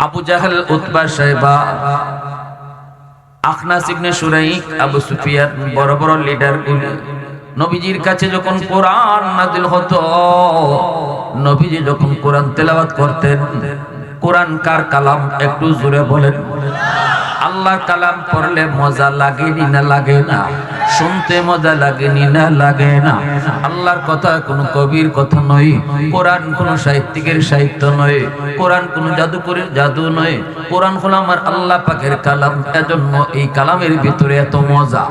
আবু জাহেল, উতবা, শাইবা, আখনাস ইবনে শুরাইক, আবু সুফিয়ান, বড় বড় লিডার গুলি নবীজির কাছে যখন কোরআন নাজিল হতো, নবীজি যখন কোরআন তেলাওয়াত করতেন, কোরআন কার কালাম একটু জোরে বলেন। আল্লাহর কালাম পড়লে মজা লাগেনি না লাগে না? শুনতে মজা লাগেনি না লাগে না? আল্লাহর কথা কোনো কবির কথা নয়, কোরআন কোনো সাহিত্যিকের সাহিত্য নয়, কোরআন কোনো জাদুকরের জাদু নয়, কোরআন হলো আমার আল্লাহ পাকের কালাম। এজন্য এই কালামের ভিতরে এত মজা,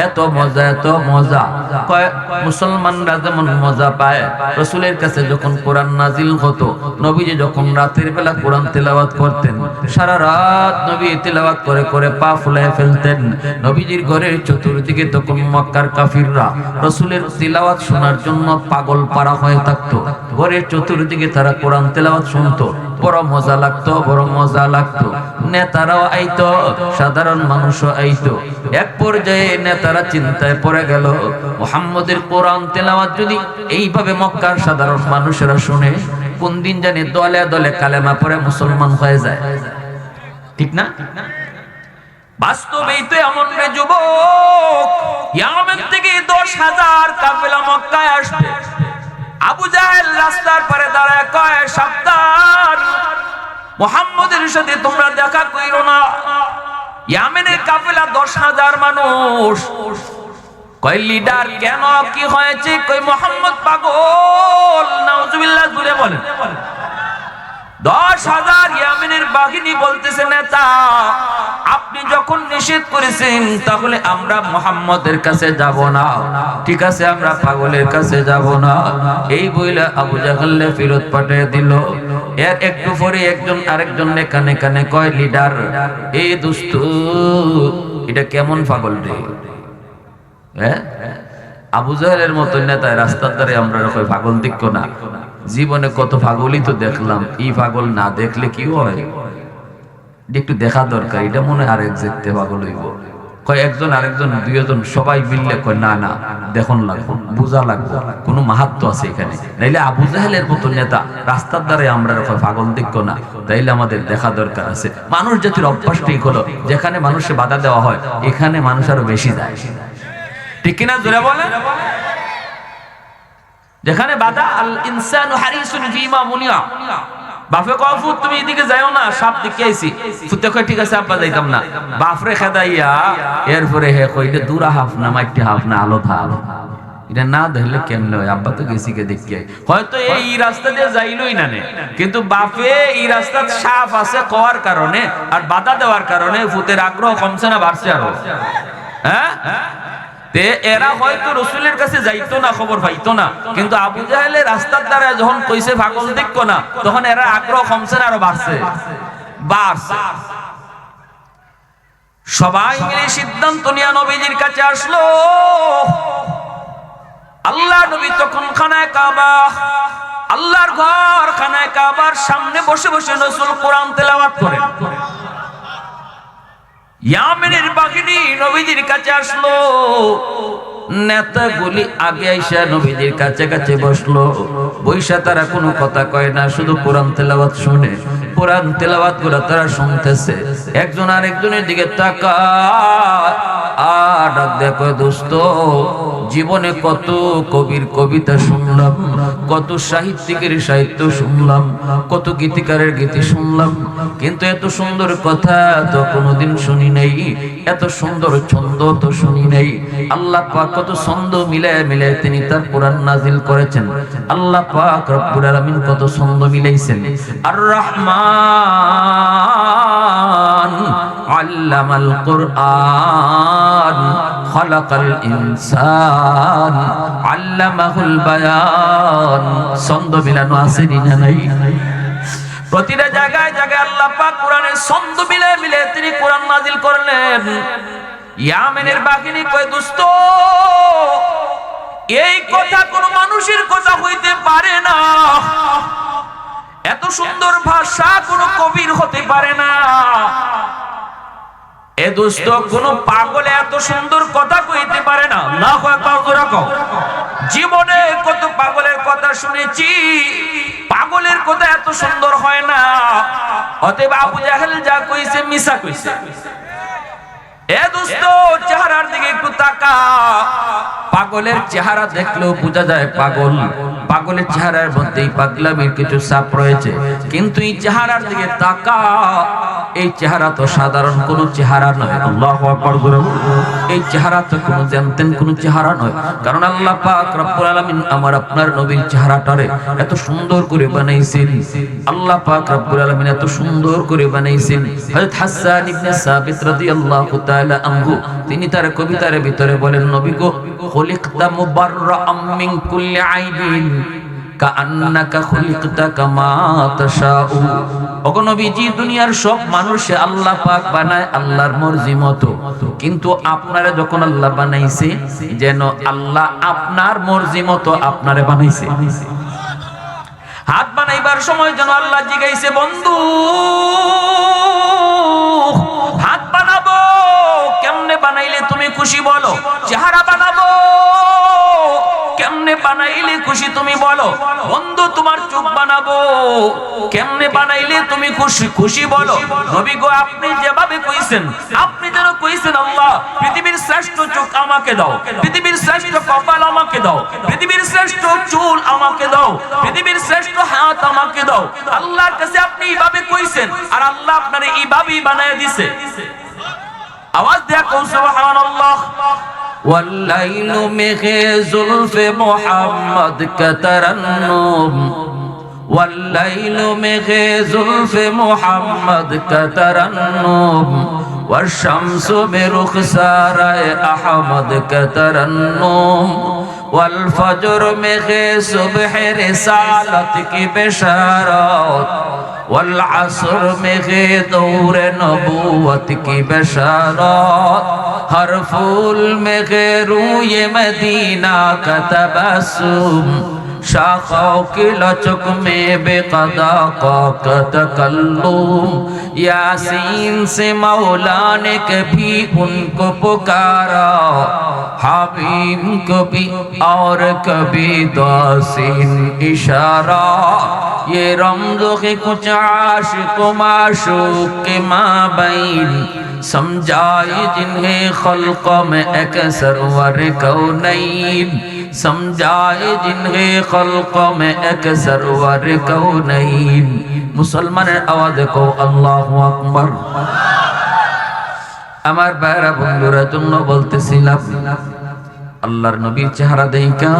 এত মজা, এত মজা। কয় মুসলমানরা যেমন মজা পায়, রাসূলের কাছে যখন কোরআন নাজিল হতো, নবীজি যখন রাতের বেলা কোরআন তেলাওয়াত করতেন, সারা রাত নবী তেলাওয়াত করে করে পা ফুলায় ফেলতেন। নবীজির ঘরের চতুর্দিকে তখন মক্কার কাফিররা রাসূলের তেলাওয়াত শোনার জন্য পাগল পাড়া হয়ে থাকতো। ঘরের চতুর্দিকে তারা কোরআন তেলাওয়াত শুনতো, বড় মজা লাগতো, বড় মজা লাগতো। নেতারাও আইতো, সাধারণ মানুষও আইতো। এক পর্যায়ে নেতারা চিন্তায় পড়ে গেল, মুহাম্মদের কোরআন তেলাওয়াত যদি এইভাবে মক্কার সাধারণ মানুষেরা শুনে, কোন দিন জানি দলে দলে কালেমা পড়ে মুসলমান হয়ে যায়। ঠিক না? বাস্তবেই তো এমন রে যুবক, ইয়ামেন থেকে 10,000 কাফেলা মক্কায় আসবে। আবু জাহেল রাস্তার পারে দাঁড়ায় কয়, সাবধান, মুহাম্মদের সাথে তোমরা দেখা কইরো না। ইয়ামেনের কাফেলা 10,000 মানুষ। কয় লিডার কেন, কি হয়েছে? কই মুহাম্মদ পাগল। নাউজুবিল্লাহ, জুড়ে বলেন। 10,000 ইয়ামেনের বাহিনী বলতেছে, নেতা আপনি যখন নিষেধ করেছেন, তাহলে আমরা মুহাম্মদের কাছে যাব না। ঠিক আছে, আমরা পাগলের কাছে যাব না। এই বইলা আবু জাহেল ফেরত পাঠিয়ে দিল। এর একটু পরে একজন আরেকজনের কানে কানে কয়, লিডার এই দোস্ত, এটা কেমন পাগল রে? হ্যাঁ, আবু জাহেলের মতো নেতা রাস্তার ধারে আমরা পাগল দেখো না? জীবনে কত পাগলই তো দেখলাম, এই পাগল না দেখলে কি হয়? একটু দেখা দরকার। এটা মনে হয় আরেক দেখতে পাগল হইব। কয় একজন আরেকজন দুইজন সবাই মিললে কয় না না, দেখুন লাগবো, বোঝা লাগবো, কোনো মাহাত্ম আছে এখানে। নাইলে আবু জাহেলের মতো নেতা রাস্তার দ্বারে আমরা পাগল দেখো না, তাইলে আমাদের দেখা দরকার আছে। মানুষ জাতির অভ্যাসটাই হলো, যেখানে মানুষে বাধা দেওয়া হয়, এখানে মানুষ আরো বেশি যায়। ঠিক কিনা জোরে বলেন? যেখানে বাধা, আল ইনসানু হারিসুন ফিমা মুনিয়া। বাপে কয়, ফুত তুমি এদিকে যাও না, সাপ দিকে আইছি। ফুতে কয়, ঠিক আছে আব্বা, যাইতাম না। বাপরে খেদাইয়া এরপরে হে কইলে দূরা হাফ না, মাইটি হাফ না, আলো ভালো। এটা না দেখলে কেমনে হয়? আব্বা তো গেছি কে দেখি, হয়তো এই রাস্তা দিয়ে যাইলই না নে, কিন্তু বাপে এই রাস্তা সাপ আছে কওয়ার কারণে আর বাধা দেওয়ার কারণে ফুতের আগ্রহ কমছে না বাড়ছে আরো? হ্যাঁ, এরা হয়তো রাসূলের কাছে যাইতো না, খবর পাইতো না, কিন্তু আবু জাহেলের রাস্তার দ্বারা যখন কইছে পাগল দেখো না, তখন এরা আগ্রহ কমছে না আরো বাড়ছে? বাড়ছে। সবাই মিলে সিদ্ধান্ত নিয়ে নবীজির কাছে আসলো। আল্লাহ নবী তখন খানায় কাবা, আল্লাহর ঘর খানায় কাবার সামনে বসে বসে রাসূল কোরআন তেলাওয়াত করেন। ইয়ামেনের বাহিনী নবীজির কাছে আসলো। নেতাগুলি আগে আইসা নবীজির কাছে কাছে বসলো। বৈশা তারা কোনো কথা কয় না, শুধু কোরআন তেলাওয়াত শুনে। কোরআন তেলাওয়াত করে তারা শুনতেছে। একজন আরেকজনের দিকে তাকায় আর দেখো, দোস্ত, জীবনে কত কবির কবিতা শুনলাম, কত সাহিত্যিকের সাহিত্য শুনলাম, কত গীতিকারের গীতি শুনলাম, কিন্তু এত সুন্দর কথা তো কোনোদিন শুনি নাই, এত সুন্দর ছন্দ তো শুনি নাই। আল্লাহ পাক কত ছন্দ মিলায় মিলায় তিনি তার কোরআন নাজিল করেছেন। আল্লাহ পাক রব্বুল আলামিন কত ছন্দ মিলাইছেন। আর রহমান আল্লামাল কুরআন খালাকাল ইনসান আল্লামাহুল বায়ান। ছন্দ মিলানো আছে না নাই? প্রতিটা জায়গায় জায়গায় আল্লাহ পাক কোরআনের ছন্দ মিলায় মিলায় তিনি কোরআন নাজিল করলেন। ইয়ামেনের বাহিনী কয়, দোস্ত, এই কথা কোন মানুষের কথা হইতে পারে না, এত সুন্দর ভাষা কোন কবির হতে পারে না। এ দোস্ত, কোন পাগলে এত সুন্দর কথা কইতে পারে না। আল্লাহু আকবার জোরে কও। জীবনে কত পাগলের কথা শুনেছি, পাগলের কথা এত সুন্দর হয় না। অতএব আবু জাহেল যা কইছে মিছা কইছে। এ দোস্ত, চেহারার দিকে একটু তাকা। পাগলের চেহারা দেখলেও বোঝা যায় পাগল। পাগলের চেহারার মধ্যেই পাগলামির কিছু ছাপ রয়েছে, কিন্তু এই চেহারার দিকে তাকা। এই চেহারা তো সাধারণ কোনো চেহারা নয়। আল্লাহু আকবার। এই চেহারা তো কোনো জানতেন কোনো চেহারা নয়, কারণ আল্লাহ পাক রব্বুল আলামিন আমার আপনার নবীর চেহারাটারে এত সুন্দর করে বানাইছেন। আল্লাহ পাক রব্বুল আলামিন এত সুন্দর করে বানাইছেন। হযরত হাসান ইবনে সাবিত রাদিয়াল্লাহু তাআলা আনহু তিনি তার কবিতার ভিতরে বলেন, নবী গো, খুলিকতা মুবাররাআম মিন কুল্লি আইবিন কাআন্নাকা খুলিকতা কামা তাশাউ। ওগো নবীজি, দুনিয়ার সব মানুষে আল্লাহ পাক বানায় আল্লাহর মর্জি মতো, কিন্তু আপনারে যখন আল্লাহ বানাইছে যেন আল্লাহ আপনার মর্জি মতো আপনারে বানাইছে। হাত বানাইবার সময় যেন আল্লাহ জিগাইছে, বন্ধু হাত বানাবো কেমনে বানাইলে তুমি খুশি বলো? চেহারা বানাবো কেমনে বানাইলে খুশি তুমি বলো? বন্ধু তোমার চোখ বানাবো কেমনে বানাইলে তুমি খুশি বলো? নবী গো, আপনি যেভাবে কইছেন, আপনি যেন কইছেন আল্লাহ পৃথিবীর শ্রেষ্ঠ চোখ আমাকে দাও, পৃথিবীর শ্রেষ্ঠ কপাল আমাকে দাও, পৃথিবীর শ্রেষ্ঠ চুল আমাকে দাও, পৃথিবীর শ্রেষ্ঠ হাত আমাকে দাও। আল্লাহর কাছে আপনি এইভাবে কইছেন, আর আল্লাহ আপনারে এইভাবেই বানায় দিছে। আওয়াজ দেয়া কও সুবহানাল্লাহ। والليل مغي زلف محمد كترنم، والليل مغي زلف محمد كترنم، والشمس برخسار أحمد كترنم، والفجر مغي صبح رسالت کی بشارت، والعصر مغي دور نبوت کی بشارت، ہر پھول میں روی مدینہ کا تبسم، شاخوں کی لچک میں بے قضا کا تکلم، یاسین سے مولا نے کبھی ان کو پکارا، حبیب کبھی اور کبھی دوسین اشارہ، یہ رمز کے کچھ عاشق و معشوق کے مابین، سمجھائے جنہیں خلق میں ایک سرور کونین، سمجھائے جنہیں خلق میں ایک سرور کونین۔ মুসলমানের আওয়াজে কও আল্লাহু আকবার। আমার ভাইরা বন্ধুরা জন্য বলতেছিলাম, আল্লাহর নবীর চেহারা দেখা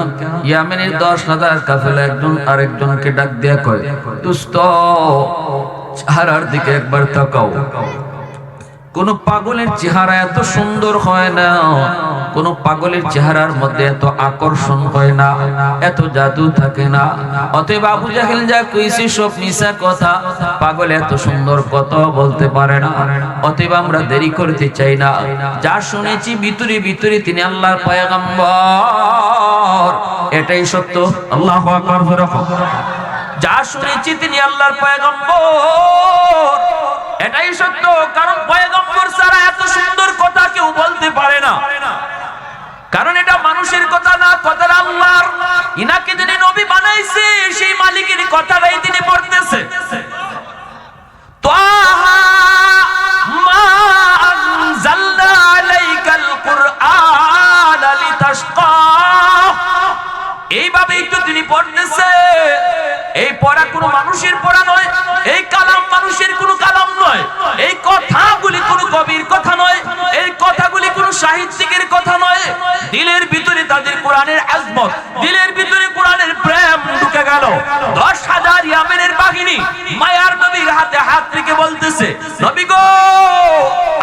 ইয়ামেনের 10,000 কাফেলা একজন আরেকজনকে ডাক দিয়া কয়, দোস্ত চেহারার দিকে একবার তাকাও। কোন পাগলের চেহারা এত সুন্দর হয় না, কোন পাগলের চেহারার মধ্যে এত আকর্ষণ হয় না, এত জাদু থাকে না। অতএব আবু জাহেল যা কইছে সব মিছা কথা, পাগল এত সুন্দর কথা বলতে পারে না। অতএব আমরা দেরি করতে চাই না, যা শুনেছি ভিতরে ভিতরে তিনি আল্লাহর পয়গম্বর, এটাই সত্য। আল্লাহু আকবার। যা শুনেছি তিনি আল্লাহর পয়গম্বর, এটাই সত্য। কারণ পয়গম্বর ছাড়া এত সুন্দর কথা কেউ বলতে পারে না, কারণ এটা মানুষের কথা না, কথাটা আল্লাহর। ইনাকে যিনি নবী বানাইছে সেই মালিকের কথাটাই তিনি পড়তেছে। তাহা মা আনজালনা আলাইকাল কুরআন লিতাশকা, এইভাবেই তো তিনি পড়তেছে। এই পড়া কোনো মানুষের পড়া নয়, এই কালাম মানুষের কোনো কালাম নয়, এই কথাগুলি কোনো কবির কথা নয়, এই কথাগুলি কোনো সাহিত্যিকের কথা নয়। দিলের ভিতরে তাদের কোরআনের আজমত, দিলের ভিতরে কোরআনের প্রেম ঢুকে গেল। 10,000 ইয়ামেনের বাহিনী মায়ার নবীর হাতে হাত রেখে বলতেছে, নবী গো,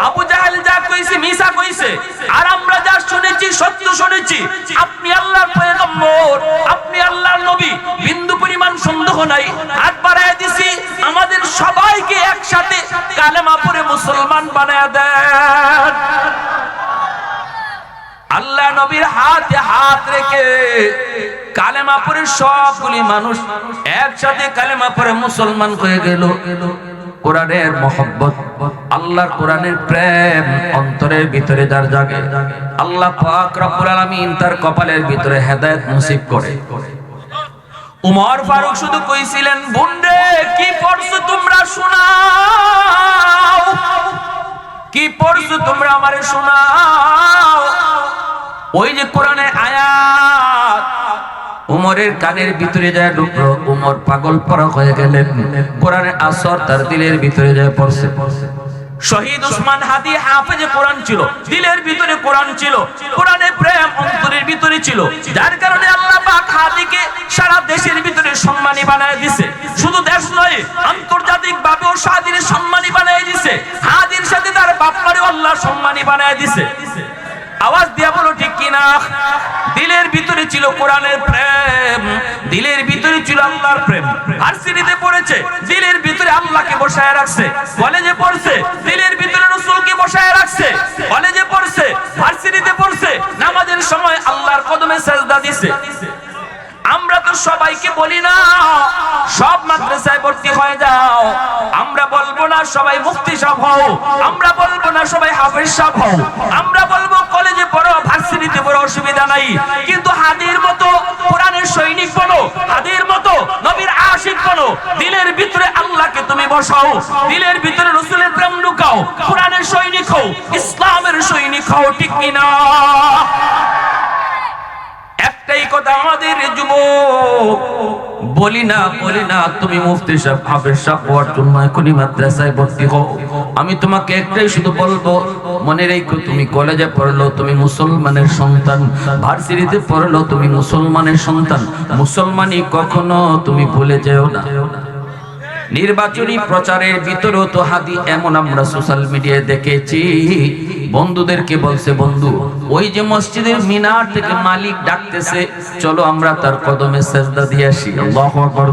আবু জাহেল যা কইছে মিছা কইছে, আর আমরা যা শুনেছি সত্য শুনেছি। আপনি আল্লাহর পয়গম্বর, আপনি আল্লাহর নবী, বিন্দু পরিমাণ সন্দেহ নাই। হাত বাড়ায় দিছি, আমাদের সবাইকে একসাথে কালেমা পড়ে মুসলমান বানায় দেন। আল্লাহ নবীর হাতে হাত রেখে কালেমা পড়ে সবগুলি মানুষ একসাথে কালেমা পড়ে মুসলমান হয়ে গেল। কোরআনের মহব্বত, আল্লাহর কোরআনের প্রেম অন্তরের ভিতরে যার জাগে, আল্লাহ পাক রব্বুল আলামিন তার কপালের ভিতরে হেদায়েত নসিব করে। উমর ফারুক শুধু কইছিলেন, বুনরে কি পড়ছো তোমরা শোনাও, কি পড়ছো তোমরা আমারে শোনাও। ওই যে কোরআনের আয়াত উমরের কানের ভিতরে যায় ঢুকলো, উমর পাগল পরা হয়ে গেলেন। কোরআনের আসর তার দিলের ভিতরে যায় পড়ছে। শহীদ উসমান হাদি হাফেজে কোরআন ছিল, দিলের ভিতরে কোরআন ছিল, কোরআনের প্রেম অন্তরের ভিতরে ছিল, যার কারণে আল্লাহ পাক হাদিকে সারা দেশের ভিতরে সম্মানী বানায় দিয়েছে। শুধু দেশ নয়, আন্তর্জাতিক ভাবেও হাদির সম্মানী বানায় দিয়েছে। হাদির সাথে তার বাপমারেও আল্লাহ সম্মানী বানায় দিয়েছে। আওয়াজ দিয়া বলো ঠিক কিনা? দিলের ভিতরে ছিল কোরআনের প্রেম, দিলের ভিতরে ছিল আল্লাহর প্রেম। ভার্সিটিতে পড়েছে, দিলের ভিতরে আল্লাহকে বসায় রাখছে। কলেজে পড়ছে, দিলের ভিতরে রাসূলকে বসায় রাখছে। কলেজে পড়ছে, ভার্সিটিতে পড়ছে, নামাজের সময় আল্লাহর কদমে সিজদা দিছে। আমরা তো সবাইকে বলি না সব মাদ্রাসায় ভর্তি হয়ে যাও, আমরা বলবো না সবাই মুফতি সাহেব হও, আমরা বলবো না সবাই হাফেজ সাহেব হও, আমরা বলবো কলেজে পড়ো, ভার্সিটিতে পড়ো, অসুবিধা নাই, কিন্তু হাদির মতো কোরআনের সৈনিক বনো, হাদির মতো নবীর আশিক বনো। দিলের ভিতরে আল্লাহকে তুমি বসাও, দিলের ভিতরে রাসূলের প্রেম ঢুকাও, কোরআনের সৈনিক হও, ইসলামের সৈনিক হও, ঠিক কিনা? একটাই কথা আমাদের যুবক বলি না তুমি মুফতি সাহেব হাফেজ সাহেব হওয়ার জন্য এখনই মাদ্রাসায় ভর্তি হও। আমি তোমাকে একটাই শুধু বলবো, মনে রেখো তুমি কলেজে পড়লো তুমি মুসলমানের সন্তান, ভার্সিটিতে পড়লো তুমি মুসলমানের সন্তান। মুসলমানই কখনো তুমি ভুলে যেও না। নির্বাচনী প্রচারের ভিতরেও তো হাদি এমন আমরা সোশ্যাল মিডিয়ায় দেখেছি, বন্ধুদেরকে বলছে, বন্ধু ওই যে মসজিদের মিনার থেকে মালিক ডাকতেছে, চলো আমরা তার কদমে সিজদা দিয়ে আসি। আল্লাহু আকবার।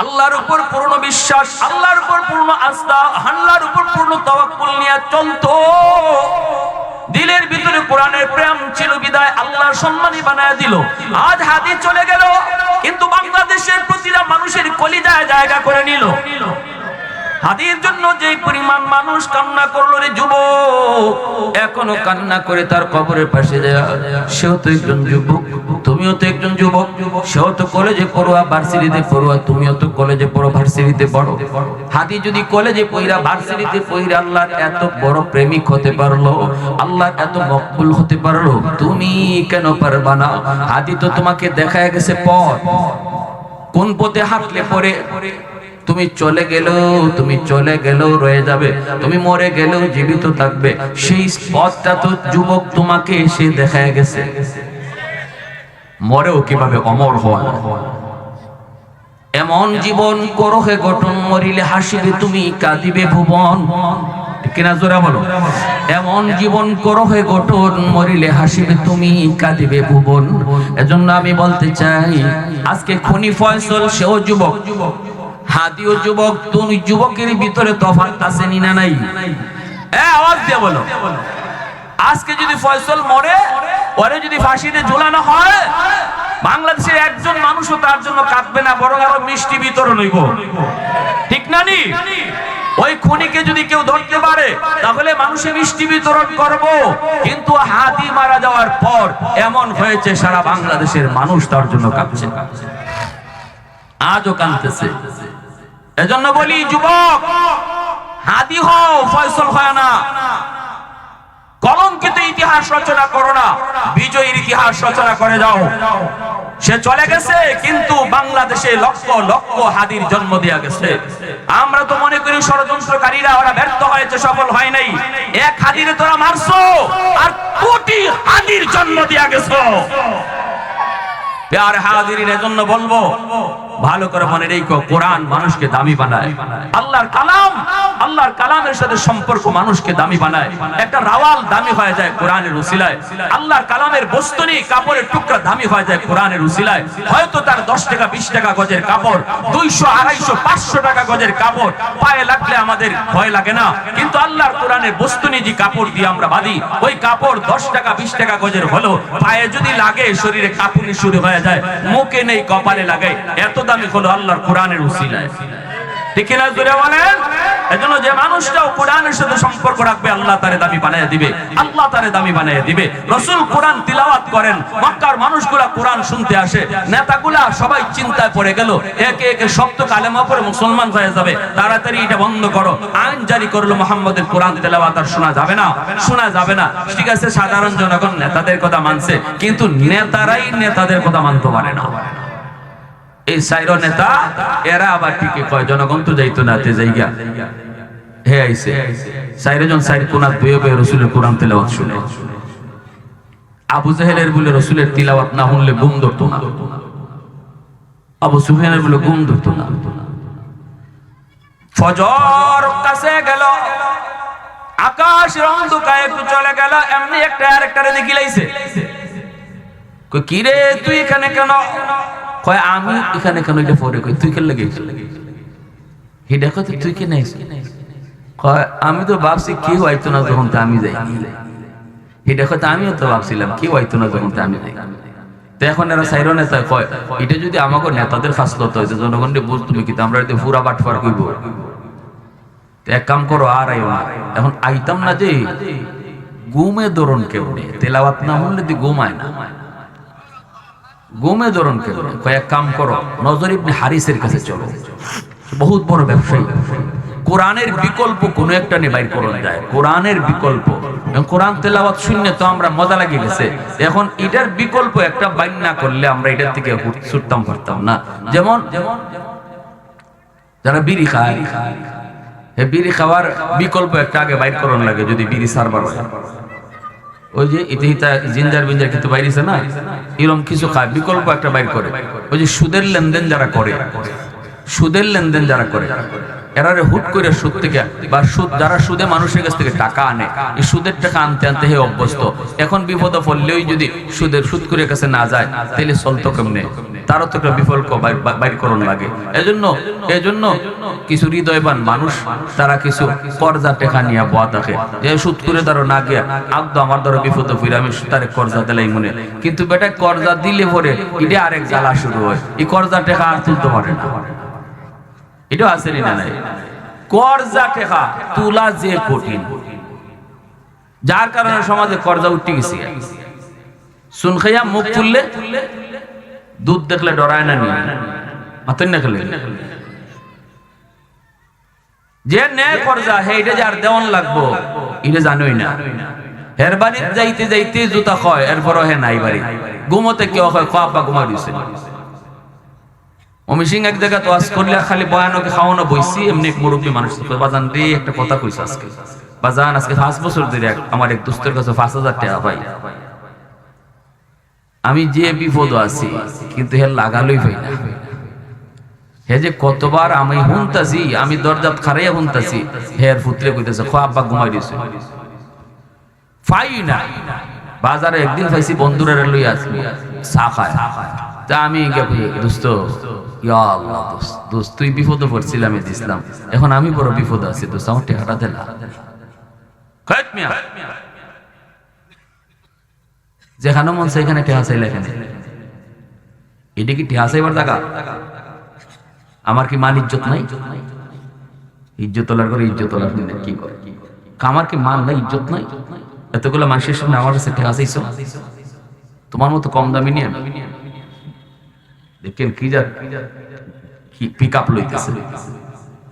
আল্লাহর উপর পূর্ণ বিশ্বাস, আল্লাহর উপর পূর্ণ আস্থা, আল্লাহর উপর পূর্ণ তাওয়াক্কুল নিয়ে চলতো। দিলের ভিতরে কোরআনের প্রেম ছিল বিদায় আল্লাহর সম্মানী বানায় দিল। আজ হাদি চলে গেল, কিন্তু বাংলাদেশের প্রতিটা মানুষের কলিজায় জায়গা করে নিল। হাদির জন্য যে পরিমাণ মানুষ কান্না করলো রে যুবক, এখনো কান্না করে তার কবরের পাশে যায়। সেও তো একজন যুবক, তুমিও তো একজন যুবক, সেও তো কলেজে পড়ুয়া, ভার্সিটিতে পড়ুয়া, তুমিও তো কলেজে পড়ো, ভার্সিটিতে পড়ো। হাদি যদি কলেজে পড়া, ভার্সিটিতে পড়া আল্লাহর এত বড় প্রেমিক হতে পারলো, আল্লাহর এত মকবুল হতে পারলো, তুমি কেন পারবা না? হাদি তো তোমাকে দেখায় গেছে পথ, কোন পথে হাঁটলে পরে তুমি চলে গেলেও রয়ে যাবে, তুমি মরে গেলেও জীবিত থাকবে। সেই পথটা তো যুবক তোমাকে এসে দেখায় গেছে। মরেও কিভাবে অমর হওয়া, এমন জীবন করো হে গঠন, মরিলে হাসিবে তুমি, কাঁদিবে ভুবন। কিনা জোরা বলো। এমন জীবন করো হে গঠন, মরিলে হাসিবে তুমি, কাঁদিবে ভুবন। এজন্য আমি বলতে চাই, আজকে খনি ফয়সল সেও যুবক, হাদিও যুবক, তুমি যুবকের ভিতরে তফাৎ আছে না নাই? আওয়াজ দিয়ে বলো। আজকে যদি ফয়সল মরে, পরে যদি ফাঁসিতে ঝুলানো হয়, বাংলাদেশের একজন মানুষও তার জন্য কাঁদবে না, বরং আরো মিষ্টি বিতরণ হইব, ঠিক না নি? ওই খুনিকে যদি কেউ ধরতে পারে তাহলে মানুষে মিষ্টি বিতরণ করব, কিন্তু হাদি মারা যাওয়ার পর এমন হয়েছে সারা বাংলাদেশের মানুষ তার জন্য কাঁদছে, আজও কাঁদতেছে। এজন্য বলি যুবক, হাদি হও, ফয়সল হয় না। কলঙ্কিত ইতিহাস রচনা করো না, বিজয়ীর ইতিহাস রচনা করে যাও। সে চলে গেছে, কিন্তু বাংলাদেশে লক্ষ লক্ষ হাদির জন্ম দেয়া গেছে। আমরা তো মনে করি ষড়যন্ত্রকারীরা ওরা ব্যর্থ হয়েছে, সফল হয় নাই। এক হাদিরে তোরা মারছো, আর কোটি হাদির জন্ম দেয়া গেছো। প্যার হাদিরের জন্য বলবো, ভালো করে মনে রেখো, কোরআন মানুষকে দামি বানায়। আল্লাহর কালামের সাথে সম্পর্ক মানুষকে দামি বানায়। একটা রাওয়াল দামি হয়ে যায় কোরআনের উসিলায়। আল্লাহর কালামের বস্তুনি কাপড়ের টুকরা দামি হয়ে যায় কোরআনের উসিলায়। হয়তো তার 10 টাকা 20 টাকা গজের কাপড়, 200 250 500 টাকা গজের কাপড় পায়ে লাগলে আমাদের ভয় লাগে না, কিন্তু আল্লাহর কোরআনের বস্তুনি যে কাপড় দিয়ে আমরা বাঁধি, ওই কাপড় 10 টাকা 20 টাকা গজের হলো, পায়ে যদি লাগে শরীরে কাঁপুনি শুরু হয়ে যায়, মুখে নেই কপালে লাগে, এত দামি হলো আল্লাহর কোরআনের উসিলায়। ঠিক কিনা জোরে বলেন? এজন্য যে মানুষটাও কোরআনের সাথে সম্পর্ক রাখবে আল্লাহ তারে দামি বানিয়ে দিবে, আল্লাহ তারে দামি বানিয়ে দিবে। রাসূল কোরআন তিলাওয়াত করেন, মক্কার মানুষগুলা কোরআন শুনতে আসে, নেতাগুলা সবাই চিন্তায় পড়ে গেল, একে একে শব্দ কালেমা পড়ে মুসলমান হয়ে যাবে, তাড়াতাড়ি এটা বন্ধ করো। আইন জারি করলো, মুহাম্মদের কোরআন তেলাওয়াত আর শোনা যাবে না, শোনা যাবে না। ঠিক আছে, সাধারণ জনগণ নেতাদের কথা মানছে, কিন্তু নেতারাই নেতাদের কথা মানতে পারে না। এই সাইরো নেতা এরা আবার ঠিকই কয় জনগণ তো যাইতো না, তে যাইগা হে আইছে সাইরজন সাইর কোরআন বয়ে বয়ে রাসূলের কোরআন তেলাওয়াত শুনে। আবু জাহেলের বলে রাসূলের তিলাওয়াত না শুনলে ঘুম ধরতো না, আবু সুফিয়ানের বলে ঘুম ধরতো না। ফজর কাছে গেল, আকাশ অন্ধকার একটু চলে গেল, এমনি একটা আরেকটারে দেখি লাইছে, কই কি রে তুই এখানে কেন? কয় আমি এখানে কেন? এটা পরে কই তুই কেন লাগেছিস? হে দেখো তো তুই কেন আইছিস? কয় আমি তো ভাবছি কি হইতো না যখন আমি যাই। হে দেখো তো আমিও তো ভাবছিলাম কি হইতো না যখন আমি যাই। তো এখন এরা সাইরো নেতা কয় এটা যদি আমাকে নেতাদের খাসলত হইতো জনগণকে বুঝ তুমি কি আমরা যদি পুরা বাটফার কইব, তো এক কাম করো আর আইও না। এখন আইতাম না যে ঘুমে ধরন কেমনে, তেলাওয়াত না হলে দি ঘুমায় না, ঘুমে ধরন কেমনে? কয়েক কাম করো, নজর ইবনে হারিসের কাছে চলো, বহুত বড় ব্যবসায়ী। কোরআনের বিকল্প কোন একটা নিয়ে বাইর করা যায়, কোরআনের বিকল্প। কোরআন তেলাওয়াত শুনলে তো আমরা মজা লাগে গেছে, এখন এটার বিকল্প একটা বাইর না করলে আমরা এটার থেকে ছুটতাম পারতাম না। যেমন যারা বিড়ি খায়, বিড়ি খাওয়ার বিকল্প একটা আগে বাইর করার লাগে, যদি বিড়ি সারবার হয়। ওই যে ইতিহিতা জিঞ্জার বিঞ্জার কিন্তু বাইরেছে না, এরকম কিছু খায়, বিকল্প একটা বাইর করে। ওই যে সুদের লেনদেন যারা করে, সুদের লেনদেন যারা করে, এরারে হুট করে সুদ থেকে বা সুদ যারা সুদে মানুষের কাছ থেকে টাকা আনে, এই সুদের টাকা আনতে আনতে হে অভ্যস্ত। এখন বিপদ পড়লেই যদি সুদ করে কাছে না যায় তাহলে চলতো কেমনে? তারও তো একটা বিকল্প বাইর করণ লাগে। এজন্য কিছু হৃদয়বান মানুষ তারা কিছু কর্জা টেকা নিয়ে বয়া থাকে, যে সুদ করে ধরো না গিয়া আব্দ আমার ধরো বিপদ ফিরে আমি তারে কর্জা দিলাই মনে, কিন্তু বেটা কর্জা দিলে পরে এটা আরেক জ্বালা শুরু হয়, এই কর্জা টেকা আর তুলতে পারে না। এটা আছে না নাই? কর্জা টেকা তুলা যে কঠিন, যার কারণে সমাজে কর্জা উঠে গেছে। সুন খাইয়া মুখ তুললে দুধ দেখলে ডরায় না, নিয়ে মাতন না খেলে যে নেয় কর্জা হে এটা যার দেওয়ান লাগবো এটা জানোই না। হের বাড়ি যাইতে যাইতে জুতা খয়, এরপরও হে নাই বাড়ি ঘুমোতে কেউ হয় খাপা ঘুমা দিছে। অমিসিং এক জায়গা তো আজ করলে খালি বয়ানকে খাওয়ানো বইছি, এমনি এক মুরব্বী মানুষ বাজান রে একটা কথা কইছে আজকে, বাজান আজকে 5 বছর ধরে আমার এক দোস্তের কাছে 5000 টাকা পাই, আমি যে বিপদ আছি কিন্তু হে লাগালই পাই না। হে যে কতবার আমি হুনতাছি, আমি দরজাত খারাইয়া হুনতাছি, হের পুত্রে কইতেছে খো আব্বা ঘুমাই দিছে, পাই না। বাজারে একদিন পাইছি বন্ধুরা লই আসি চা খায়, তা আমি দোস্ত ইয়া আল্লাহ দোস্ত তুই বিপদে পড়ছিলাম আমি দিছিলাম, এখন আমি বড় বিপদ আছি দোস্ত আমার টাকাটা দে না। যেখানে মন সেখানে টেহা চাইলে এখানে, এটা কি টেহা চাইবার জায়গা? আমার কি মান ইজ্জত নাই? ইজ্জত তোলার করে ইজ্জত তোলার কি করে? আমার কি মান নাই, ইজ্জত নাই? এতগুলো মানুষের সামনে আমার কাছে টেহা চাইছো, তোমার মতো কম দামি নিয়ে দেখেন কি যা পিক আপ লইতেছে।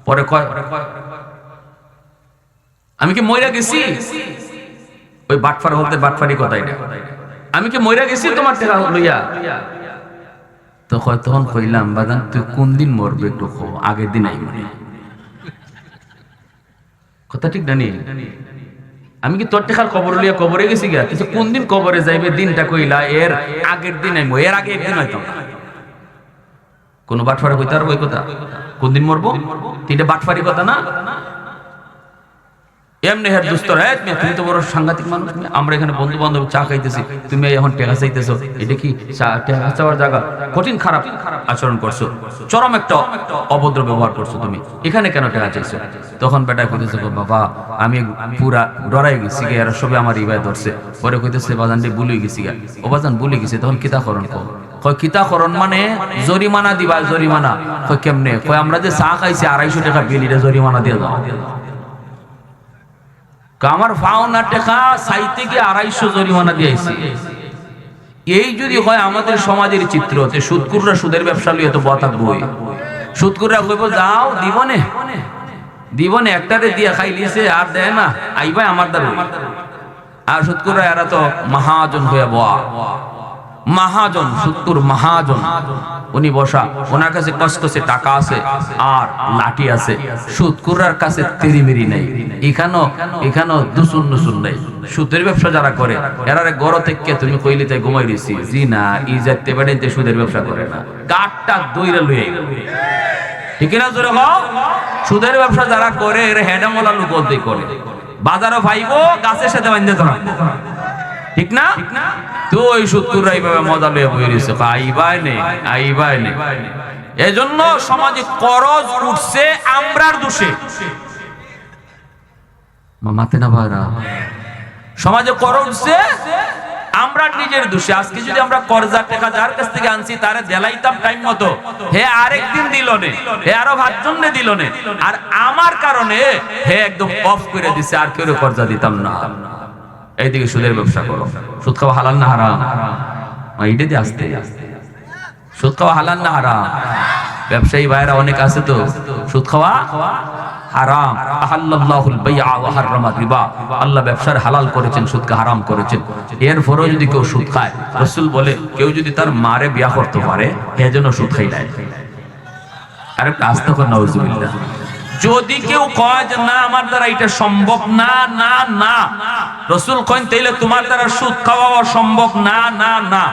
পরে কয় আমি কি মইরা গেছি? ওই বাটফার বলতে বাটফারি কথাই না, আমি কি মইরা গেছি তোমার টাকা লইয়া? তো তখন কইলাম বাদান তুই কোন দিন মরবে একটু আগের দিন আই মনে কথা ঠিক না নি? আমি কি তোর টাকার কবর লইয়া কবরে গেছি গা, কিছু কোন দিন কবরে যাইবে দিনটা কইলা, এর আগের দিন আইমো, এর আগে একদিন হয়তো কোন বাটফারি কইতে আর ওই কথা কোন দিন মরবো, তিনটা বাটফারি কথা না। এমনি হের দুষ্ট রে তুমি তো বড় সাংঘাতিক মানুষ, আমরা এখানে বন্ধু বান্ধব চা খাইতেছি, তুমি এখন টাকা চাইতেছো, এটা কি টাকা চাওয়ার জায়গা? কঠিন খারাপ আচরণ করছো, চরম একটা অভদ্র ব্যবহার করছো, তুমি এখানে কেন টাকা চাইছো? তখন বেটা কইতেছে বাবা আমি পুরা ডরাই গেছি গে, আর সবে আমার ইবাদত ধরছে। পরে কইতেছে বাজান রে ভুলে গেছি গা। ও বাজান ভুলে গেছি, তখন কিতা করণ কো? কয় কিতা করণ মানে জরিমানা দিবা জরিমানা। কয় কেমনে? কয় আমরা যে চা খাইছি 250 টাকা বিল, এটা জরিমানা দিয়ে দাও। আমার পাওনা টাকা চাইতে গিয়ে 250 জরিমানা দিয়েছি। এই যদি হয় আমাদের সমাজের চিত্র, সুদকুররা সুদের ব্যবসা লিয়ে তো বতা বই, সুদকুররা কইব যাও দিবনে দিবনে একটারে দিয়া খাইলিছে আর দেয় না, আইবা আমার দ্বারা। আর সুদকুররা এরা তো মহাজন হয়ে বয়া, মহাজন, সুদকুর মহাজন। উনি বসা, ওনার কাছে কসকসে টাকা আছে আর লাঠি আছে। সুদকুররার কাছে তেরিমেরি নাই, এখানেও দুসুন নুসুন নাই। সুদের ব্যবসা যারা করে এরারে গড় থেকে তুমি কইলি তাই ঘুমাই দিছি, জি না ই যাইতে বেড়াইতে সুদের ব্যবসা করে না, গাটটা দইরা লইয়া ঠিক না? জোরে কও। সুদের ব্যবসা যারা করে এরা হেডামলা লোক বলতেই করে, বাজারও ভাইবো গাছের সাথে বাঁধতে তোরা, ঠিক না? তো ওই সুদকুররা এইভাবে মজা লইয়া বই রয়েছে, আইবাই নেই আইবাই নেই। এজন্য সমাজে করজ উঠছে আমরার দোষে, মাতে না ভাইরা, সমাজে করজ উঠছে আমরা নিজের দোষে। আজকে যদি আমরা কর্জা টাকা যার কাছ থেকে আনছি তারে দেলাইতাম টাইম মতো, হে আরেকদিন দিল নে, হে আরো 5 জন দিল নে, আর আমার কারণে হে একদম অফ করে দিছে, আর কেউ কর্জা দিতাম না। এইদিকে সুদের ব্যবসা করো, সুদ খাওয়া হালাল না হারাম? এইটা দিয়ে আসতে, সুদ খাওয়া হালাল না হারাম? ব্যবসায়ী ভাইরা অনেক আছে তো, সুদ খাওয়া হারাম। আহাল্লাল্লাহুল বাইআ ওয়া হারামা রিবা, আল্লাহ ব্যবসার হালাল করেছেন, সুদকে হারাম করেছেন। এরপরেও যদি কেউ সুদ খায়, রাসূল বলে কেউ যদি তার মারে বিয়া করতে পারে এজন্য সুদ খাইলাই। আরে আস্তে করে নাউজুবিল্লাহ। যদি কেউ কয় যে না আমার দ্বারা এটা সম্ভব না, না না, রাসূল কইন তাইলে তোমার দ্বারা সুদ খাওয়া সম্ভব না, না না।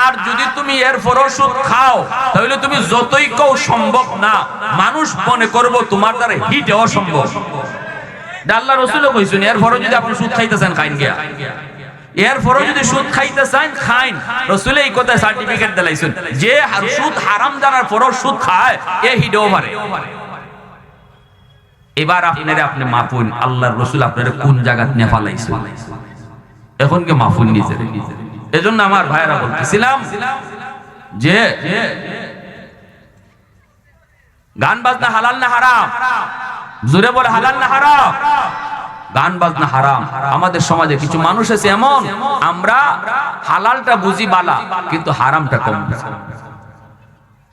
আর যদি তুমি এরপরও সুদ খাও তাহলে তুমি যতই কও সম্ভব না, মানুষ মনে করবো তোমার দ্বারা হিট অসম্ভব। আল্লাহ রাসূলও কইছেন এরপরও যদি আপনি সুদ খাইতেছেন খাইন গিয়া, এরপরও যদি সুদ খাইতে চান খাইন। রাসূল এই কথা সার্টিফিকেট দিলাইছেন যে সুদ হারাম জানার পরও সুদ খায় এ হিডও পারে। এবার আপনি মাফুন, আল্লাহর রাসূল আপনারে কোন জায়গা নিয়ে ফালাইছে, এখন কি মাফুন নিজে। এজন্য আমার ভাইরা বলতেছিলাম যে গান বাজনা হালাল না হারাম? জোরে বলে হালাল না হারাম? গান বাজনা হারাম। আমাদের সমাজে কিছু মানুষ আছে এমন, আমরা হালালটা বুঝি বালা কিন্তু হারামটা কম বুঝি।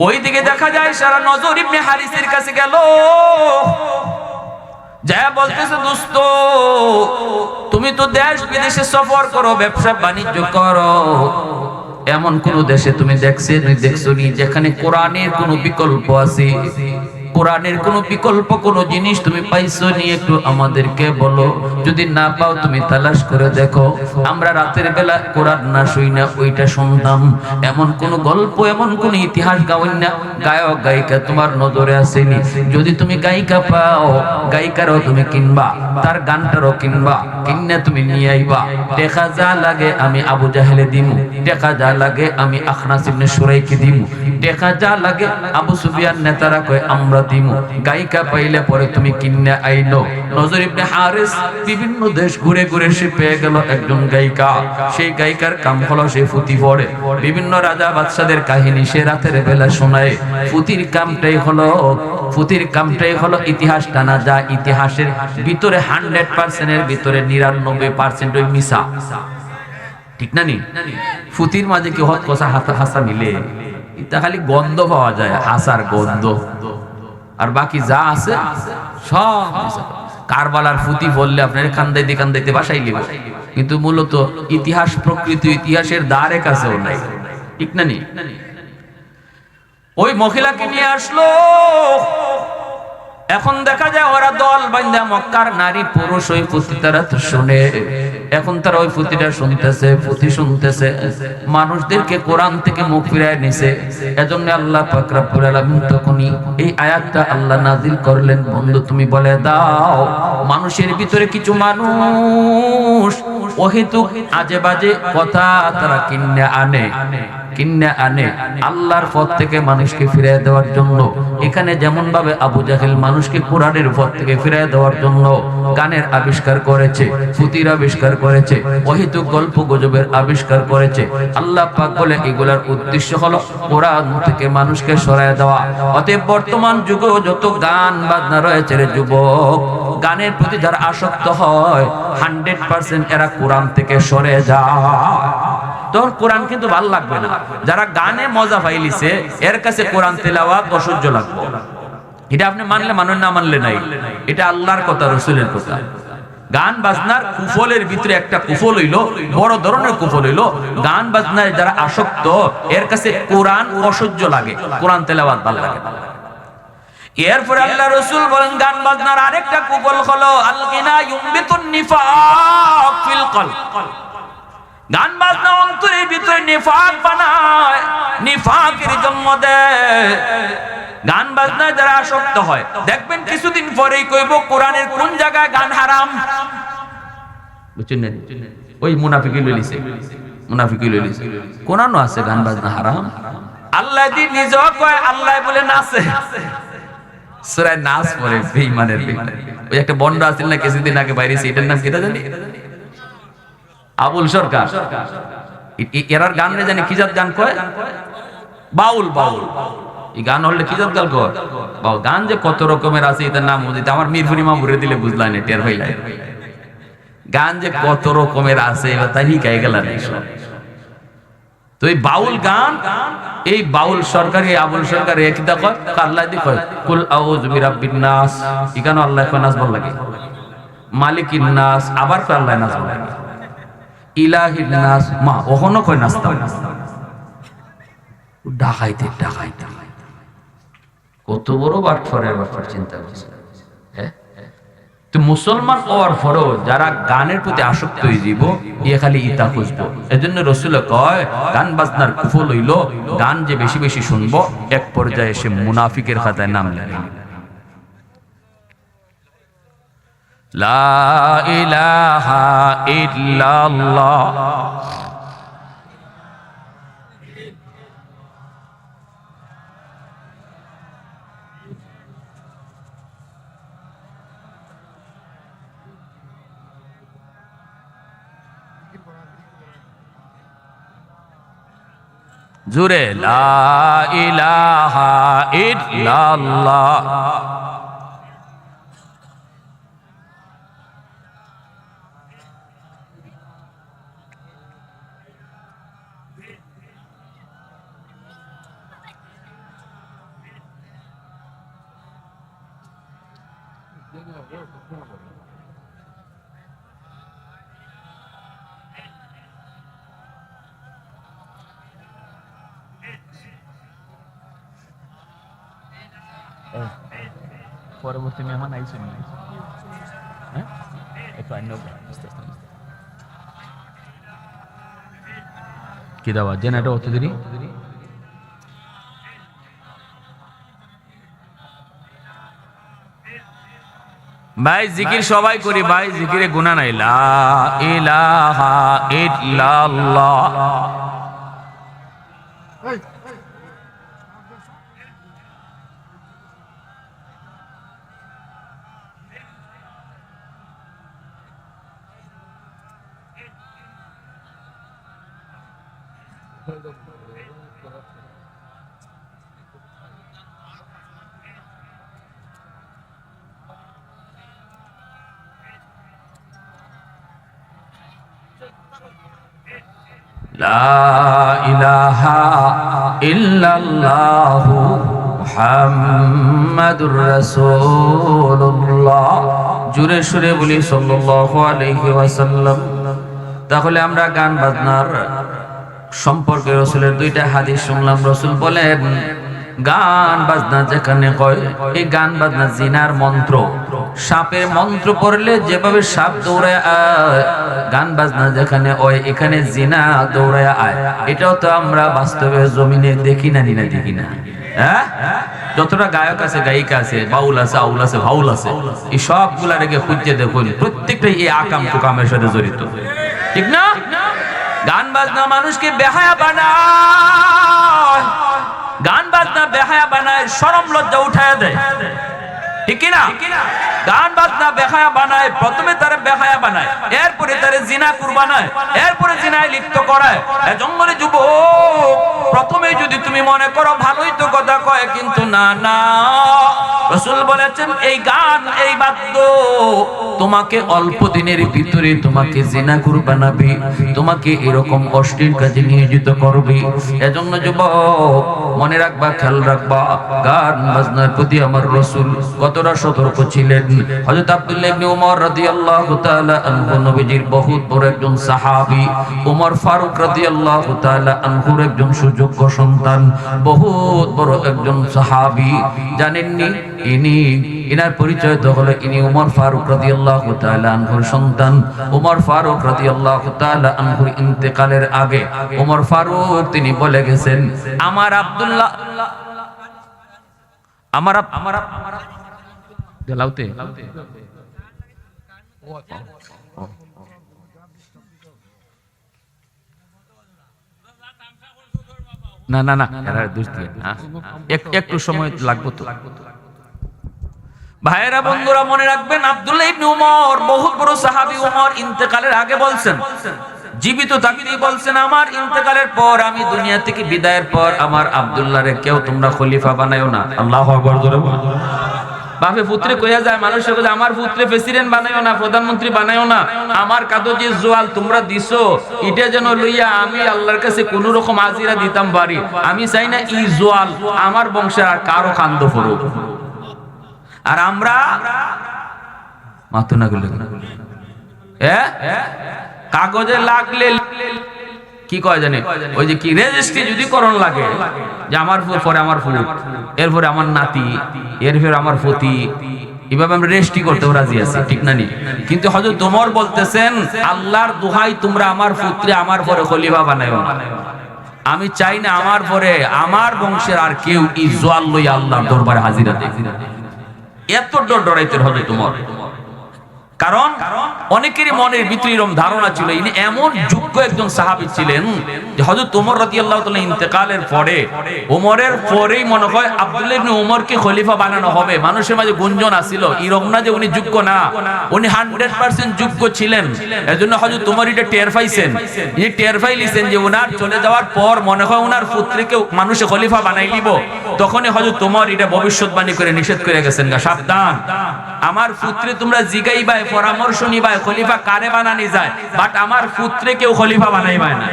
ওইদিকে দেখা যায় সারা নজর ইবনে হারিসের কাছে গেল, যা বলতেছে দোস্ত তুমি তো দেশ বিদেশে সফর করো, ব্যবসা বাণিজ্য করো, এমন কোন দেশে তুমি দেখছো নি যেখানে কোরআনের কোন বিকল্প আছে? কোরআনের কোন বিকল্প কোন জিনিস তুমি পাইছো নি? একটু আমাদেরকে বলো। যদি না পাও তুমি তালাশ করে দেখো। আমরা রাতের বেলা কোরআন না শুই না ওইটা শুনতাম। এমন কোন গল্প, এমন কোন ইতিহাস গাওয়েন না, গায়ক গায়িকা তোমার নজরে আসেনি? যদি তুমি গায়িকা পাও, গায়িকারও তুমি কিনবা, তার গানটারও কিনবা, কিনে তুমি নিয়ে আইবা। টাকা যা লাগে আমি আবু জাহেলে দিমু, টাকা যা লাগে আমি আখনাস ইবনে সুরাইকে দিমু, টাকা যা লাগে আবু সুফিয়ান নেতারা কয় আমরা দিমু। গায়িকা পাইলে পরে তুমি কিনে আইলো। নজর ইবনে হারিস বিভিন্ন দেশ ঘুরে ঘুরে সে পেয়ে গেল একজন গায়িকা। সেই গায়িকার কাম হলো সে ফুতি পড়ে, বিভিন্ন রাজা বাদশাদের কাহিনী সে রাতের বেলা শোনায়। ফুতির কামটাই হলো ইতিহাস টানা, যা ইতিহাসের ভিতরে 100% এর ভিতরে 99% ওই মিছা, ঠিক না নি? ফুতির মাঝে কি হত কথা হাসা মিলে? এটা খালি গন্ধ পাওয়া যায়, হাসার গন্ধ, আর বাকি যা আছে সব মিছা। কারবালার ফুতি বললে আপনার কান্দাইতে বাসাই লিব, কিন্তু মূলত ইতিহাস প্রকৃত ইতিহাসের দ্বারে কাছেও নাই, ঠিক না নি? ওই মহিলাকে নিয়ে আসলো। এখন দেখা যায় ওরা দল বান্ধা, মক্কার নারী পুরুষ ওই পুঁথি তারা তো শুনে। এখন তারা ওই পুঁথিটা পুঁথি শুনতেছে, মানুষদেরকে কোরআন থেকে মুখ ফিরায় নিছে। এজন্য আল্লাহ পাক রব্বুল আলামিন তখনই এই আয়াতটা আল্লাহ নাজিল করলেন, বন্ধু তুমি বলে দাও মানুষের ভিতরে কিছু মানুষ অহেতুক আজে বাজে কথা তারা কিনে আনে আল্লাহর পথ থেকে মানুষকে ফিরিয়ে দেওয়ার জন্য। এখানে যেমন ভাবে আবু জাহেল মানুষকে কোরআনের পথ থেকে ফিরিয়ে দেওয়ার জন্য গানের আবিষ্কার করেছে, পুঁতির আবিষ্কার করেছে, অহেতুক গল্প গুজবের আবিষ্কার করেছে, আল্লাহ পাক বলে এগুলার উদ্দেশ্য হলো কোরআন থেকে মানুষকে সরায় দেওয়া। অতএব বর্তমান যুগে যত গান বাজনা রয়েছে রে যুবক, গানের প্রতি যারা আসক্ত হয় 100% এরা কোরআন থেকে সরে যায়। তখন কোরআন কিন্তু ভালো লাগবে না। যারা গানে মজা পাইলিছে এর কাছে কোরআন তেলাওয়াত অসহ্য লাগবে। এটা আপনি মানলে মানুষ, না মানলে নাই। এটা আল্লাহর কথা, রাসূলের কথা। গান বাজনার কুফলের ভিতরে একটা কুফল হইলো, বড় ধরনের কুফল হইলো, গান বাজনায় যারা আসক্ত এর কাছে কোরআন অসহ্য লাগে, কোরআন তেলাওয়াত ভালো লাগে না। এরপরে আল্লাহ রাসূল বলেন গান বাজনার আরেকটা কুফল হলো আল-গিনা ইউমবিতুন নিফাক ফিল কলব। গান বাজনা অন্তরের ভিতরে নিফাক বানায়, নিফাকের জন্ম দেয়। গান বাজনায় যারা আসক্ত হয় দেখবেন কিছুদিন পরেই কইব কোরআনের কোন জায়গায় গান হারাম। বুঝছেন? ওই মুনাফিকি লইছে, কোরআনও আছে গান বাজনা হারাম। আল্লাহ দি নিজেও কয়, আল্লাহ বলে নাচে, সূরা নাস পড়ে বেঈমানের বেঈমান। ওই একটা বন্ড আছিল না কিছুদিন আগে বাইরেছে, এটার নাম কি জানি? আবুল সরকার। এরার গান রে জানি কি জাত গান কয়? বাউল। এই গান হলে কি জাত গান কয়? বাউল। গান যে কত রকমের আছে এটার নাম বুঝিতে আমার মিরপুরি মা ঘুরে দিলে বুঝলাই না, টের হইলাই। গান যে কত রকমের আছে এবার তাই শিখাই গেল না সব। তো এই বাউল গান, এই বাউল সরকার, এই আবুল সরকার একদা কয় আল্লাহ দি কয় কুল আউযু বিরাব্বিন নাস। এখানে আল্লাহ কয় নাস বল লাগে, মালিকিন নাস আবার কয় আল্লাহ নাস বল লাগে, ইলাহিন নাস মা ওহনো কয় নাস্তা। ডাকাইতে কত বড় বাটফারের ব্যাপার চিন্তা করছে। হ্যাঁ, তো মুসলমান হওয়ার পরেও যারা গানের প্রতি আসক্ত হয়ে যাব এ খালি ইতা খুঁজবো। এজন্য রাসূল কয় গান বাজনার কুফল হইল গান যে বেশি বেশি শুনবো এক পর্যায়ে এসে মুনাফিকের খাতায় নাম লেখে। লা ইলাহা ইল্লাল্লাহ জুরে লা ইলাহা ইল্লাল্লাহ। পরবর্তী মেহমান আইছেন, হ্যাঁ একটু আইন কি দাওয়া যেন এটা অত দেরি। ভাই জিকির সবাই করি ভাই, জিকিরে গুনাহ নাই। লা ইলাহা ইল্লাল্লাহ। লা ইলাহা ইল্লাল্লাহু মুহাম্মাদুর রাসূলুল্লাহ। জোরে সুরে বলি সাল্লাল্লাহু আলাইহি ওয়াসাল্লাম। তাহলে আমরা গান বাজনার সম্পর্কে রাসূলের দুইটা হাদিস শুনলাম। রাসূল বলেন গান বাজনা যেখানে কয় এই গান বাজনা জিনার মন্ত্র, সাপের মন্ত্র পড়লে যেভাবে সাপ দৌড়ায় আয়, গান বাজনা যেখানে হয় এখানে জিনা দৌড়ায় আয়। এটাও তো আমরা বাস্তবে জমিনে দেখি না, দেখি না, হ্যাঁ। যতটা গায়ক আছে, গায়িকা আছে, বাউল আছে, আউল আছে, ভাউল আছে, এই সবগুলা রেখে খুঁজে দেখুন প্রত্যেকটাই এই আকাম কুকামের সাথে জড়িত, ঠিক না? গান বাজনা মানুষকে বেহায়া বানায়, গান বাজনা বেহায়া বানায়, শরম লজ্জা উঠায় দেয়, ঠিক না? গান বাজনা বেহায়া বানায়, প্রথমে তারা বেহায়া বানায়, এরপরে তারা জিনাকুর বানায়, এরপরে জিনায় লিপ্ত করায়। এজন্য যুবক, প্রথমে যদি তুমি মনে করো ভালোই তো কথা কয়, কিন্তু না না, রাসূল বলেছেন এই গান, এই বাদ্য তোমাকে অল্প দিনের ভিতরে তোমাকে জিনাকুর বানাবে, তোমাকে এরকম অশ্লীল কাজে নিয়োজিত করবে। এজন্য যুবক মনে রাখবা, খেয়াল রাখবা, গান বাজনার প্রতি আমার রাসূল কতটা সতর্ক ছিলেন। হযরত আব্দুল্লাহ ইবনে উমর রাদিয়াল্লাহু তাআলা আনহু নবীজির বহুত বড় একজন সাহাবী, ওমর ফারুক রাদিয়াল্লাহু তাআলা আনহুর একজন সুযোগ্য সন্তান, বহুত বড় একজন সাহাবী। জানেননি ইনার পরিচয় তো হলো ইনি ওমর ফারুক রাদিয়াল্লাহু তাআলা আনহুর সন্তান। ওমর ফারুক রাদিয়াল্লাহু তাআলা আনহুর ইন্তেকালের আগে ওমর ফারুক তিনি বলে গেছেন, আমার আব্দুল্লাহ লাউতে না না না, একটু সময় লাগবে তো। ভাইয়েরা, বন্ধুরা, মনে রাখবেন আব্দুল্লাহ ইবনে উমর বহুত বড় সাহাবী। উমর ইন্তেকালের আগে বলছেন, জীবিত থাকতেই বলছেন, আমার ইন্তেকালের পর, আমি দুনিয়া থেকে বিদায়ের পর আমার আব্দুল্লাহরে কেউ তোমরা খলিফা বানায়ো না। আল্লাহু আকবার জোরে বলো। বাপে পুত্রে কইয়া যায়, মানুষে কইয়া আমার পুত্রে প্রেসিডেন্ট বানায়ো না, প্রধানমন্ত্রী বানায়ো না, আমার কাদো যে জোয়াল তোমরা দিছো এটা যেন লইয়া আমি আল্লাহর কাছে কোন রকম আজিরা দিতাম পারি। আমি চাই না ই জোয়াল আমার বংশের আর কারো কান্দ পড়ুক। আর আমরা মাথা না গেলে কাগজে লাগলে কি কয় জানে, ওই যে কি রেজিস্ট্রি যদি করণ লাগে, যে আমার পরে আমার ফুল, এরপরে আমার নাতি, এরপরে আমার ফতি, এভাবে আমরা রেজিস্ট্রি করতে রাজি আছি, ঠিক না? কিন্তু হযরত ওমর বলতেছেন, আল্লাহর দোহাই তোমরা আমার পুত্রে আমার পরে খলিফা বানায়ো না। আমি চাই না আমার পরে আমার বংশের আর কেউ ইজ্জত লইয়া আল্লাহর দরবারে হাজিরা দেয়। এত ডরাইতেন হযরত ওমর, কারণ অনেকেরই মনের ভিতরে এরকম ধারণা ছিল, ইনি এমন যোগ্য একজন সাহাবী ছিলেন যে হযরত ওমর রাদিয়াল্লাহু তাআলা ইন্তেকালের পরে, ওমরের পরেই মনে হয় আব্দুল্লাহ ইবনে ওমরকে খলিফা বানানো হবে। মানুষের মাঝে গুঞ্জন আছিল, এরকম না যে উনি যোগ্য না, উনি 100% যোগ্য ছিলেন। এজন্য হযরত ওমর এটা টের পাইছেন, ইনি টের পাইলেন যে ওনার চলে যাওয়ার পর মনে হয় ওনার পুত্রকে মানুষে খলিফা বানাই নিব। তখনই হযরত ওমর এটা ভবিষ্যৎবাণী করে নিষেধ করে গেছেন, সাবধান, আমার পুত্রে তোমরা জিগাইবা, পরামর্শ নিবা খলিফা কারে বানানি যায়, বাট আমার পুত্রে কেউ খলিফা বানাইবাই না।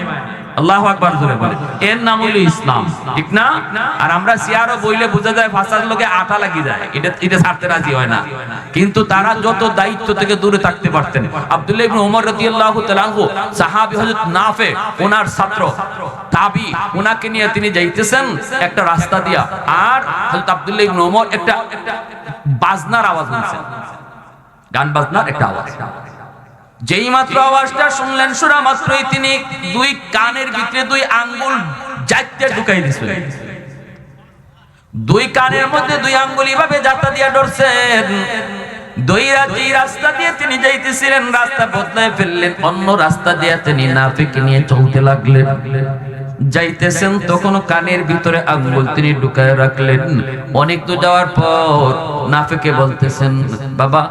আল্লাহু আকবার জোরে বলে। এর নাম হলো ইসলাম, ঠিক না? আর আমরা সিয়ারও বইলে বোঝা যায় ফাসাদ লোকে আটা লাগি যায়, এটা ছাড়তে রাজি হয় না। কিন্তু তারা যত দায়িত্ব থেকে দূরে থাকতে পারতেন। আব্দুল্লাহ ইবনে ওমর রাদিয়াল্লাহু তাআলা আনহু সাহাবী হযরত নাফে ওনার ছাত্র তাবি, ওনাকে নিয়ে তিনি যাইতেছেন একটা রাস্তা দিয়া, আর হযরত আব্দুল্লাহ ইবনে ওমর একটা বাজনার আওয়াজ শুনছেন, গান বাজনার একটা আওয়াজ। যেই মাত্র আওয়াজটা শুনলেন, শোনা মাত্রই তিনি দুই কানের ভিতরে দুই আঙ্গুল যাইতে ঢুকাই দিয়েছিলেন। দুই কানের মধ্যে দুই আঙ্গুল এভাবে যাতা দিয়া ধরছেন। দুই রাতি রাস্তা দিয়ে তিনি যাইতেছিলেন, রাস্তা বদলায় ফেললেন, অন্য রাস্তা দিয়ে তিনি নাফিকে নিয়ে চলতে লাগলেন। যাইতেছেন তখন কানের ভিতরে আঙ্গুল তিনি ঢুকায় রাখলেন। অনেক দূর যাওয়ার পর নাফিকে বলতেছেন, বাবা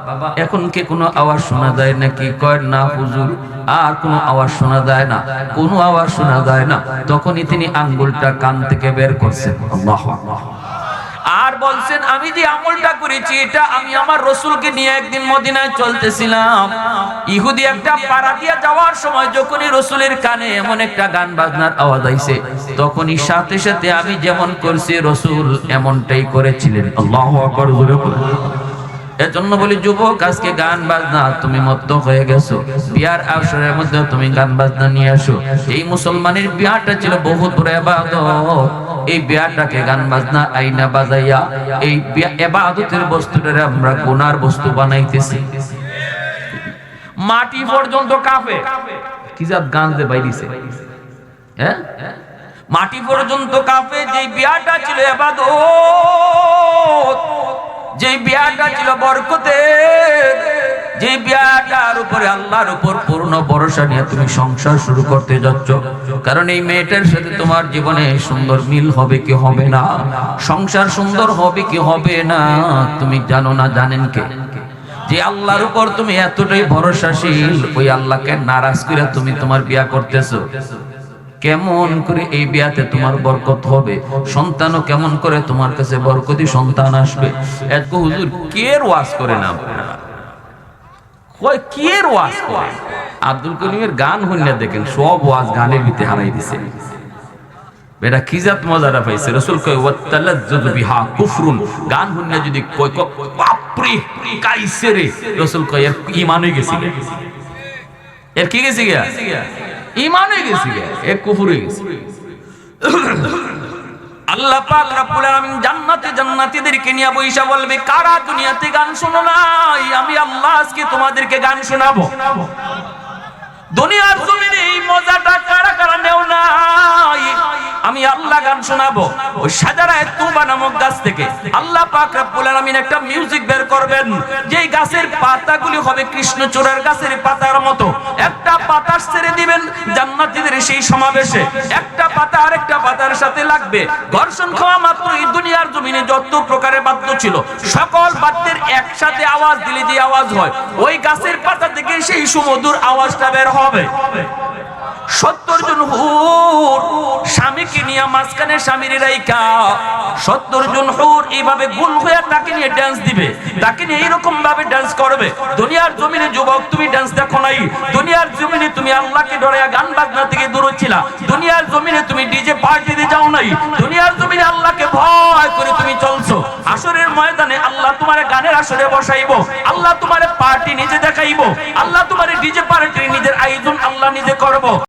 এখন কি কোনো আওয়াজ শোনা যায় নাকি? কয় না হুজুর, আর কোনো আওয়াজ শোনা যায় না, কোনো আওয়াজ শোনা যায় না। তখনই তিনি আঙ্গুলটা কান থেকে বের করছেন, আল্লাহু আকবার। আর বলছেন, আমি যে আমলটা করেছি এটা আমি আমার রাসূলকে নিয়ে একদিন মদিনায় চলতেছিলাম, ইহুদি একটা পাড়া দিয়া যাওয়ার সময় যখনই রাসূলের কানে এমন একটা গান বাজনার আওয়াজ আইছে, তখনই সাথে সাথে আমি যেমন করছি রাসূল এমনটাই করেছিলেন। আল্লাহু আকবার জোরে বলেন। এজন্য বলি যুবক, আজকে গান বাজনা তুমি মত্ত হয়ে গেছো, বিয়ার আসরের মধ্যে তুমি গান বাজনা নিয়ে আসো। এই মুসলমানের বিয়াটা ছিল বহুত বড় ইবাদত, এই বিয়াটাকে গান বাজনা আইনা বাজাইয়া এই ইবাদতের বস্তুটারে আমরা গুনার বস্তু বানাইতেছি। মাটি পর্যন্ত কাঁপে, কি জাত গান যে বাইরিছে, হ্যাঁ? মাটি পর্যন্ত কাঁপে। যে বিয়াটা ছিল ইবাদত, যে বিয়াটা ছিল বরকতের, যে বিয়াটার উপরে আল্লাহর উপর পূর্ণ ভরসা নিয়ে তুমি সংসার শুরু করতে যাচ্ছ, কারণ এই মেয়েটার সাথে তোমার জীবনে সুন্দর মিল হবে কি হবে না, সংসার সুন্দর হবে কি হবে না, তুমি জানো না? জানেন কে? যে আল্লাহর উপর তুমি এতটাই ভরসাশীল, ওই আল্লাহকে নারাজ করে তুমি তোমার বিয়া করতেছো। কেমন করে এই বিয়াতে তোমার বরকত হবে? সন্তানও কেমন করে তোমার কাছে বরকতি সন্তান আসবে? এত হুজুর কে ওয়াজ করে না, কে ওয়াজ করে? আব্দুল করিমের গান হইনা দেখেন, সব ওয়াজ গানের ভিতরে হারাই দিছে। বেটা কি জাত মজাটা পাইছে। রাসূল কয় ওয়াতালাজ্জুযু বিহা কুফরুন, গান হইনা যদি কয় বাপরে কাইছে রে, রাসূল কয় এর ঈমান হয়ে গেছে, এর কি গেছে গিয়া? ঈমান হয়ে গেছে গিয়া, এর কুফর হয়ে গেছে। আল্লাহ পাক রব্বুল আলামিন জান্নাতে জান্নাতীদেরকে নিয়ে বইসা বলবে, কারা দুনিয়াতে গান শোনো নাই, আমি আল্লাহ আজকে তোমাদেরকে গান শোনাবো। দুনিয়ার জমিনে এই মজাটা কারা কারা নেও নাই, আমি আল্লাহ গান শোনাবো। ওই শাজারায়ে তুবা নামক গাছ থেকে আল্লাহ পাক রব্বুল আলামিন একটা মিউজিক বের করবেন, যেই গাছের পাতাগুলি হবে কৃষ্ণচূড়ার গাছের পাতার মতো। একটা পাতা ছেড়ে দিবেন জান্নাতীদের সেই সমাবেশে, একটা পাতা আরেকটা পাতার সাথে লাগবে। ঘর্ষণ খাওয়া মাত্র এই দুনিয়ার জমিনে যত প্রকারের বাদ্য ছিল, সকল বাদ্যের একসাথে আওয়াজ দিলে যে আওয়াজ হয়, ওই গাছের পাতা থেকে সেই সুমধুর আওয়াজটা বের হবে। 70 জন হুর স্বামীকে নিয়ে মাঝখানে স্বামীর রাইকা, 70 জন হুর এইভাবে গুল হয়ে তাকে নিয়ে ডান্স দিবে, তাকে নিয়ে এইরকম ভাবে ডান্স করবে। দুনিয়ার জমিনে যুবক তুমি ডান্স দেখো নাই, দুনিয়ার জমিনে তুমি আল্লাহকে ডরে গান বাজনা থেকে দূরে ছিলা, দুনিয়ার জমিনে তুমি ডিজে পার্টিতে যাও নাই, দুনিয়ার জমিনে আল্লাহকে ভয় করে তুমি চলছো। আসরের ময়দানে আল্লাহ তোমার গানের আসরে বসাইবো, আল্লাহ তোমার পার্টি নিজে দেখাইবো, আল্লাহ তোমার ডিজে পার্টির নিজের আয়োজন আল্লাহ নিজে করবো।